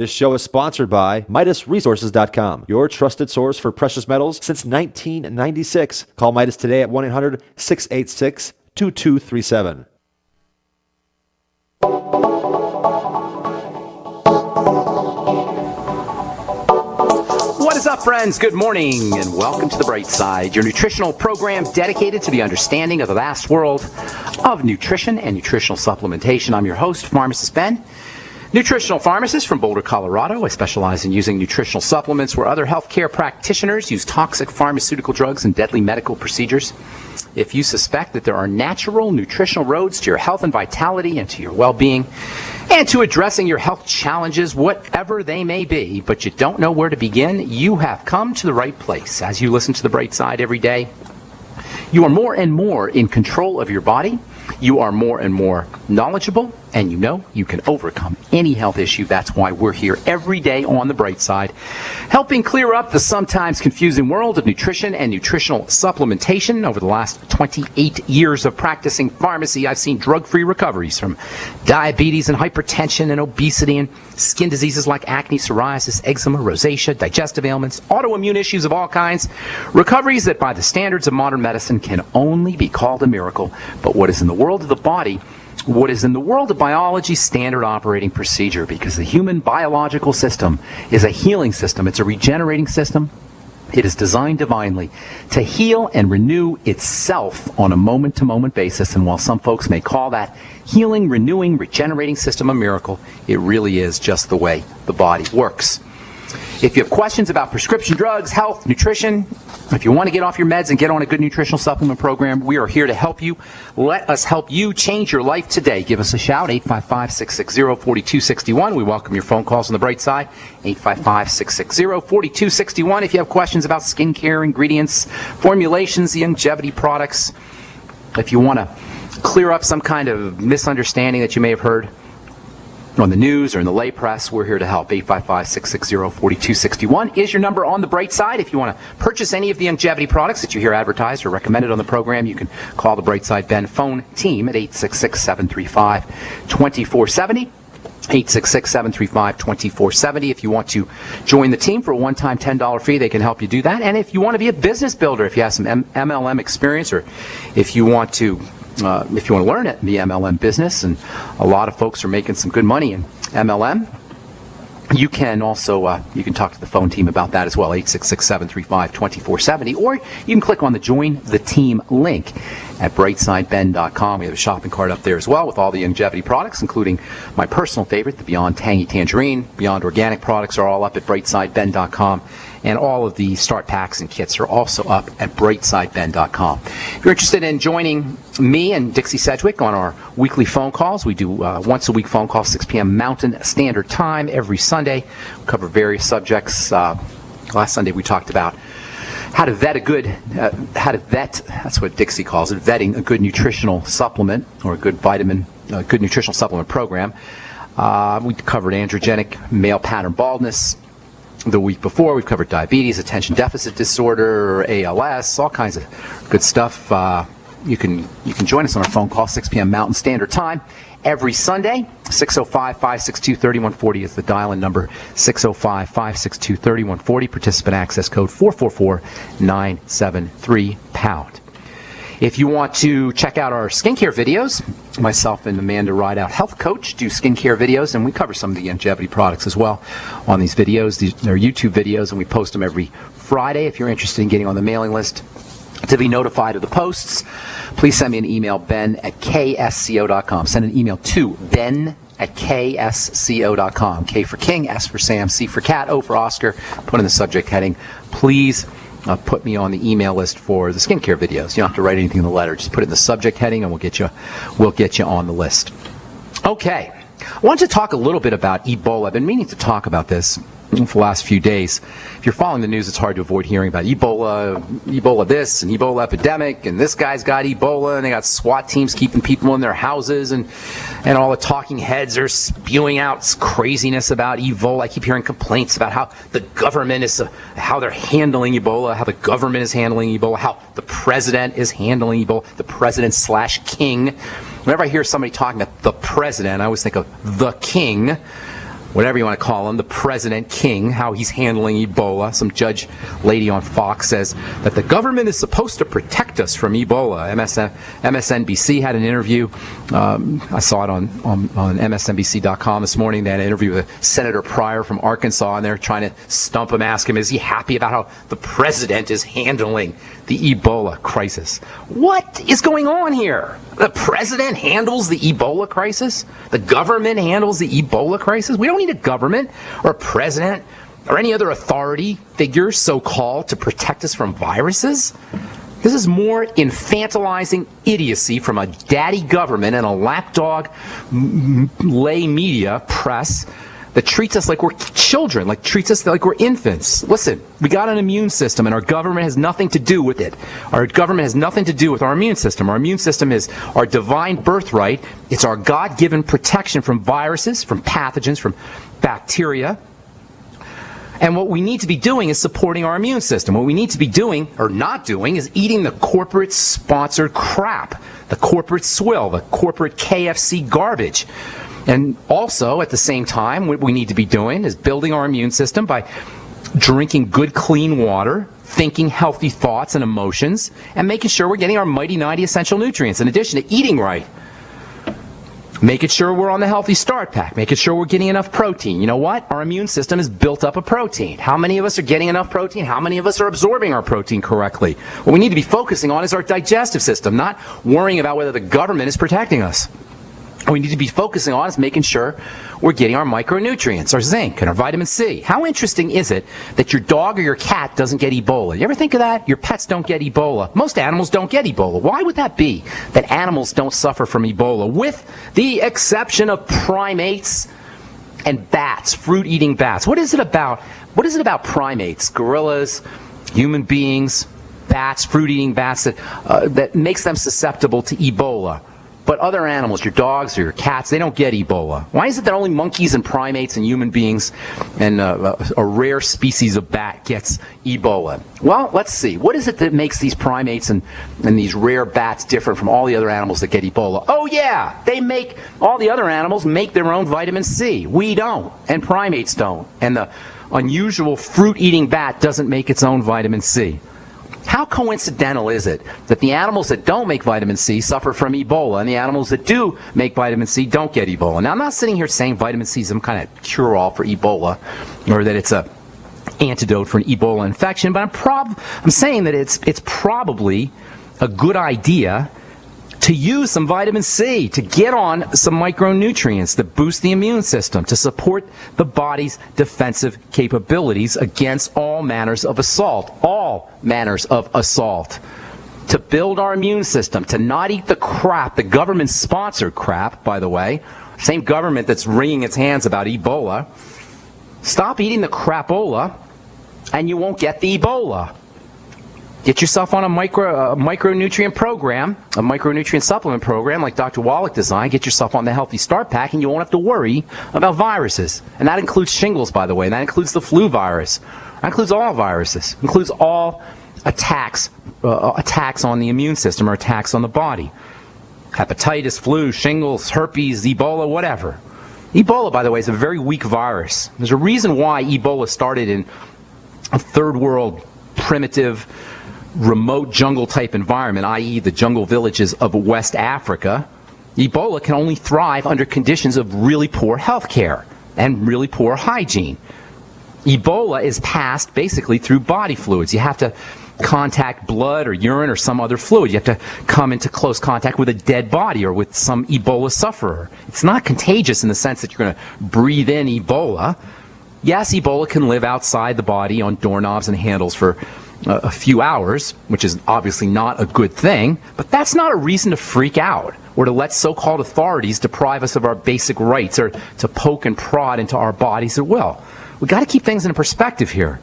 This show is sponsored by MidasResources.com, your trusted source for precious metals since 1996. Call Midas today at 1-800-686-2237. What is up, friends? Good morning, and welcome to The Bright Side, your nutritional program dedicated to the understanding of the vast world of nutrition and nutritional supplementation. I'm your host, Pharmacist Ben, nutritional pharmacist from Boulder, Colorado. I specialize in using nutritional supplements where other healthcare practitioners use toxic pharmaceutical drugs and deadly medical procedures. If you suspect that there are natural nutritional roads to your health and vitality and to your well-being and to addressing your health challenges, whatever they may be, but you don't know where to begin, you have come to the right place. As you listen to The Bright Side every day, you are more and more in control of your body. You are more and more knowledgeable, and you know you can overcome any health issue. That's why we're here every day on The Bright Side, helping clear up the sometimes confusing world of nutrition and nutritional supplementation. Over the last 28 years of practicing pharmacy, I've seen drug-free recoveries from diabetes and hypertension and obesity and skin diseases like acne, psoriasis, eczema, rosacea, digestive ailments, autoimmune issues of all kinds. Recoveries that by the standards of modern medicine can only be called a miracle. But what is in the world of the body, what is in the world of biology, standard operating procedure, because the human biological system is a healing system. It's a regenerating system. It is designed divinely to heal and renew itself on a moment-to-moment basis. And while some folks may call that healing, renewing, regenerating system a miracle, it really is just the way the body works. If you have questions about prescription drugs, health, nutrition, if you want to get off your meds and get on a good nutritional supplement program, we are here to help you. Let us help you change your life today. Give us a shout, 855-660-4261. We welcome your phone calls on The Bright Side, 855-660-4261. If you have questions about skincare, ingredients, formulations, the longevity products, if you want to clear up some kind of misunderstanding that you may have heard on the news or in the lay press, we're here to help. 855-660-4261 is your number on The Bright Side. If you want to purchase any of the longevity products that you hear advertised or recommended on the program, you can call the Bright Side Ben phone team at 866-735-2470. 866-735-2470. If you want to join the team for a one-time $10 fee, they can help you do that. And if you want to be a business builder, if you have some MLM experience, or if you want to learn it in the MLM business, and a lot of folks are making some good money in MLM, you can also you can talk to the phone team about that as well, 866-735-2470, or you can click on the Join the Team link at brightsideben.com. We have a shopping cart up there as well with all the longevity products, including my personal favorite, the Beyond Tangy Tangerine. Beyond Organic products are all up at brightsideben.com. And all of the start packs and kits are also up at brightsideben.com. If you're interested in joining me and Dixie Sedgwick on our weekly phone calls, we do once a week phone calls, 6 p.m. Mountain Standard Time every Sunday. We cover various subjects. Last Sunday we talked about how to vet that's what Dixie calls it, vetting a good nutritional supplement or a good nutritional supplement program. We covered androgenic male pattern baldness. The week before, we've covered diabetes, attention deficit disorder, ALS, all kinds of good stuff. You can join us on our phone call, 6 p.m. Mountain Standard Time every Sunday. 605-562-3140 is the dial-in number, 605-562-3140. Participant access code 444-973-POUND. If you want to check out our skincare videos, myself and Amanda Rideout, health coach, do skincare videos, and we cover some of the longevity products as well on these videos. They're YouTube videos, and we post them every Friday. If you're interested in getting on the mailing list to be notified of the posts, please send me an email, ben@ksco.com. Send an email to ben@ksco.com. K for King, S for Sam, C for Cat, O for Oscar. Put in the subject heading, please put me on the email list for the skincare videos. You don't have to write anything in the letter. Just put it in the subject heading, and we'll get you on the list. Okay. I want to talk a little bit about Ebola. I've been meaning to talk about this for the last few days. If you're following the news, it's hard to avoid hearing about Ebola this and Ebola epidemic, and this guy's got Ebola, and they got SWAT teams keeping people in their houses, and all the talking heads are spewing out craziness about Ebola. I keep hearing complaints about how the government is, how they're handling Ebola, how the government is handling Ebola, how the president is handling Ebola, the president/king. Whenever I hear somebody talking about the president, I always think of the king. whatever you want to call him, the president king, how he's handling Ebola. Some judge lady on Fox says that the government is supposed to protect us from Ebola. MSNBC had an interview. I saw it on MSNBC.com this morning. They had an interview with Senator Pryor from Arkansas, and they're trying to stump him, ask him, is he happy about how the president is handling the Ebola crisis? What is going on here? The president handles the Ebola crisis? The government handles the Ebola crisis? We don't need a government or a president or any other authority figure, so-called, to protect us from viruses. This is more infantilizing idiocy from a daddy government and a lapdog lay media press that treats us like we're children, like treats us like we're infants. Listen, we got an immune system, and our government has nothing to do with it. Our government has nothing to do with our immune system. Our immune system is our divine birthright. It's our God-given protection from viruses, from pathogens, from bacteria. And what we need to be doing is supporting our immune system. What we need to be doing, or not doing, is eating the corporate-sponsored crap, the corporate swill, the corporate KFC garbage. And also, at the same time, what we need to be doing is building our immune system by drinking good, clean water, thinking healthy thoughts and emotions, and making sure we're getting our mighty 90 essential nutrients, in addition to eating right. Making sure we're on the Healthy Start Pack, making sure we're getting enough protein. You know what? Our immune system is built up of protein. How many of us are getting enough protein? How many of us are absorbing our protein correctly? What we need to be focusing on is our digestive system, not worrying about whether the government is protecting us. What we need to be focusing on is making sure we're getting our micronutrients, our zinc, and our vitamin C. How interesting is it that your dog or your cat doesn't get Ebola? You ever think of that? Your pets don't get Ebola. Most animals don't get Ebola. Why would that be, that animals don't suffer from Ebola, with the exception of primates and bats, fruit-eating bats? What is it about primates, gorillas, human beings, bats, fruit-eating bats, that makes them susceptible to Ebola? But other animals, your dogs or your cats, they don't get Ebola. Why is it that only monkeys and primates and human beings and a rare species of bat gets Ebola? Well, let's see. What is it that makes these primates and these rare bats different from all the other animals that get Ebola? Oh, yeah, all the other animals make their own vitamin C. We don't, and primates don't. And the unusual fruit-eating bat doesn't make its own vitamin C. How coincidental is it that the animals that don't make vitamin C suffer from Ebola, and the animals that do make vitamin C don't get Ebola? Now, I'm not sitting here saying vitamin C is some kind of cure-all for Ebola, or that it's a antidote for an Ebola infection, but I'm saying that it's probably a good idea to use some vitamin C, to get on some micronutrients that boost the immune system, to support the body's defensive capabilities against all manners of assault, to build our immune system, to not eat the crap, the government-sponsored crap, by the way, same government that's wringing its hands about Ebola. Stop eating the crapola, and you won't get the Ebola. Get yourself on a micronutrient program, a micronutrient supplement program like Dr. Wallach designed. Get yourself on the Healthy Start Pack, and you won't have to worry about viruses. And that includes shingles, by the way, and that includes the flu virus. That includes all viruses. It includes all attacks on the immune system or attacks on the body. Hepatitis, flu, shingles, herpes, Ebola, whatever. Ebola, by the way, is a very weak virus. There's a reason why Ebola started in a third world, primitive, remote jungle-type environment, i.e. the jungle villages of West Africa. Ebola can only thrive under conditions of really poor health care and really poor hygiene. Ebola is passed basically through body fluids. You have to contact blood or urine or some other fluid. You have to come into close contact with a dead body or with some Ebola sufferer. It's not contagious in the sense that you're going to breathe in Ebola. Yes, Ebola can live outside the body on doorknobs and handles for a few hours, which is obviously not a good thing, but that's not a reason to freak out or to let so-called authorities deprive us of our basic rights or to poke and prod into our bodies at will. We've got to keep things in perspective here.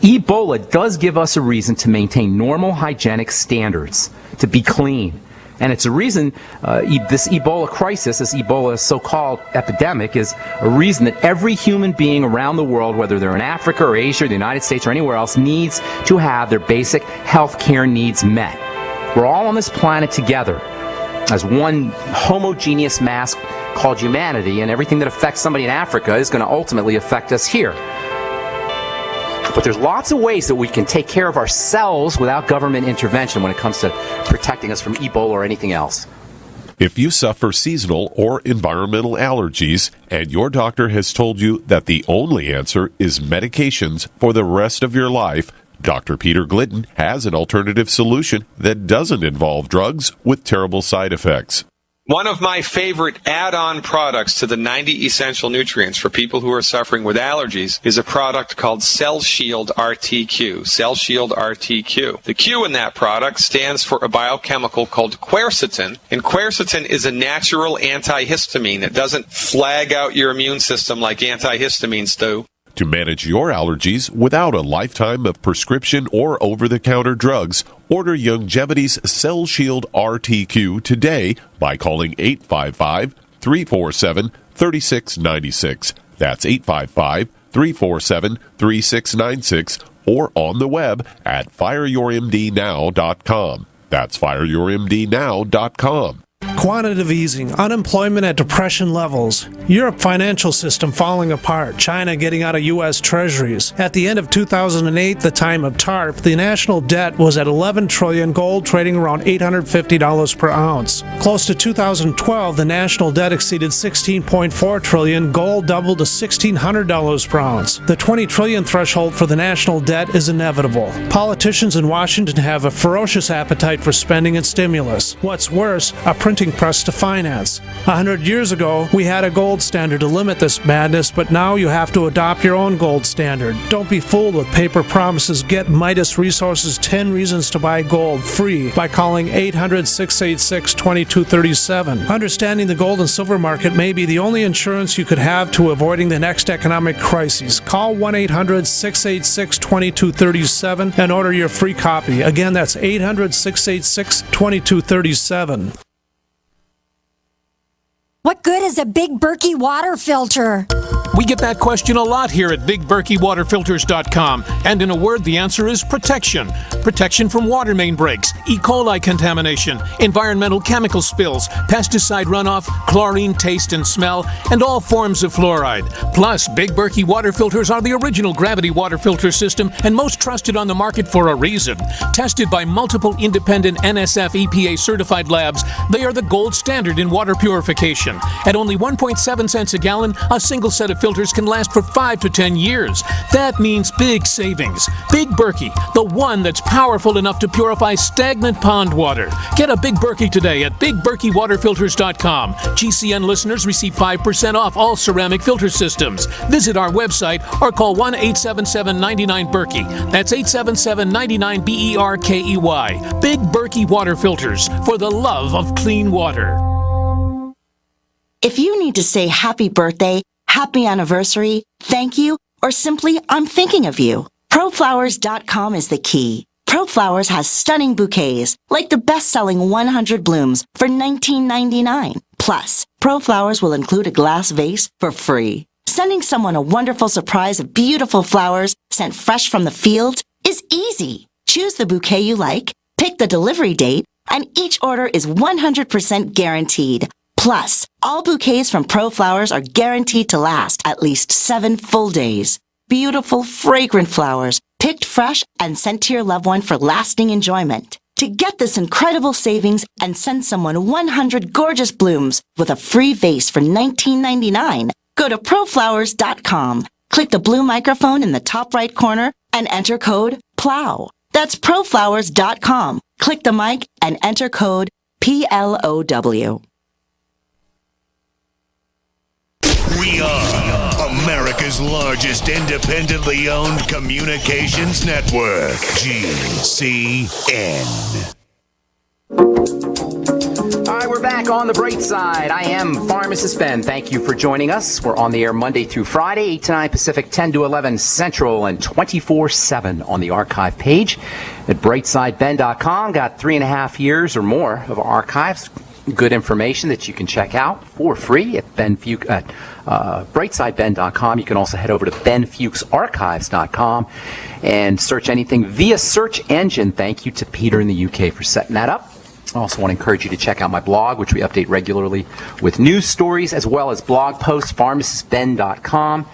Ebola does give us a reason to maintain normal hygienic standards, to be clean. And it's a reason this Ebola crisis, this Ebola so-called epidemic, is a reason that every human being around the world, whether they're in Africa or Asia or the United States or anywhere else, needs to have their basic health care needs met. We're all on this planet together. as one homogeneous mass called humanity, and everything that affects somebody in Africa is going to ultimately affect us here. But there's lots of ways that we can take care of ourselves without government intervention when it comes to protecting us from Ebola or anything else. If you suffer seasonal or environmental allergies and your doctor has told you that the only answer is medications for the rest of your life, Dr. Peter Glidden has an alternative solution that doesn't involve drugs with terrible side effects. One of my favorite add-on products to the 90 essential nutrients for people who are suffering with allergies is a product called Cell Shield RTQ. Cell Shield RTQ. The Q in that product stands for a biochemical called quercetin, and quercetin is a natural antihistamine. It doesn't flag out your immune system like antihistamines do. To manage your allergies without a lifetime of prescription or over-the-counter drugs, order Youngevity's Cell Shield RTQ today by calling 855-347-3696. That's 855-347-3696 or on the web at fireyourmdnow.com. That's fireyourmdnow.com. Quantitative easing, unemployment at depression levels, Europe financial system falling apart, China getting out of U.S. treasuries. At the end of 2008, the time of TARP, the national debt was at $11 trillion, gold trading around $850 per ounce. Close to 2012, the national debt exceeded $16.4 trillion, gold doubled to $1,600 per ounce. The $20 trillion threshold for the national debt is inevitable. Politicians in Washington have a ferocious appetite for spending and stimulus. What's worse, a printing press to finance. 100 years ago, we had a gold standard to limit this madness, but now you have to adopt your own gold standard. Don't be fooled with paper promises. Get Midas Resources 10 Reasons to Buy Gold free by calling 800-686-2237. Understanding the gold and silver market may be the only insurance you could have to avoiding the next economic crisis. Call 1-800-686-2237 and order your free copy. Again, that's 800-686-2237. What good is a Big Berkey water filter? We get that question a lot here at BigBerkeyWaterFilters.com, and in a word, the answer is protection. Protection from water main breaks, E. coli contamination, environmental chemical spills, pesticide runoff, chlorine taste and smell, and all forms of fluoride. Plus, Big Berkey water filters are the original gravity water filter system and most trusted on the market for a reason. Tested by multiple independent NSF EPA certified labs, they are the gold standard in water purification. At only 1.7 cents a gallon, a single set of filters can last for 5 to 10 years. That means big savings. Big Berkey, the one that's powerful enough to purify stagnant pond water. Get a Big Berkey today at BigBerkeyWaterFilters.com. GCN listeners receive 5% off all ceramic filter systems. Visit our website or call 1-877-99-BERKEY. That's 877-99-BERKEY. Big Berkey Water Filters, for the love of clean water. If you need to say happy birthday, happy anniversary, thank you, or simply I'm thinking of you, ProFlowers.com is the key. ProFlowers has stunning bouquets, like the best-selling 100 blooms for $19.99. Plus, ProFlowers will include a glass vase for free. Sending someone a wonderful surprise of beautiful flowers sent fresh from the fields is easy. Choose the bouquet you like, pick the delivery date, and each order is 100% guaranteed. Plus, all bouquets from ProFlowers are guaranteed to last at least 7 full days. Beautiful, fragrant flowers, picked fresh and sent to your loved one for lasting enjoyment. To get this incredible savings and send someone 100 gorgeous blooms with a free vase for $19.99, go to ProFlowers.com, click the blue microphone in the top right corner, and enter code PLOW. That's ProFlowers.com. Click the mic and enter code PLOW. We are America's largest independently owned communications network, GCN. All right, we're back on the bright side. I am Pharmacist Ben. Thank you for joining us. We're on the air Monday through Friday, 8 to 9 Pacific, 10 to 11 Central, and 24/7 on the archive page at brightsideben.com. Got 3.5 years or more of archives. Good information that you can check out for free at brightsideben.com. You can also head over to benfuchsarchives.com and search anything via search engine. Thank you to Peter in the UK for setting that up. I also want to encourage you to check out my blog, which we update regularly with news stories as well as blog posts, pharmacistben.com.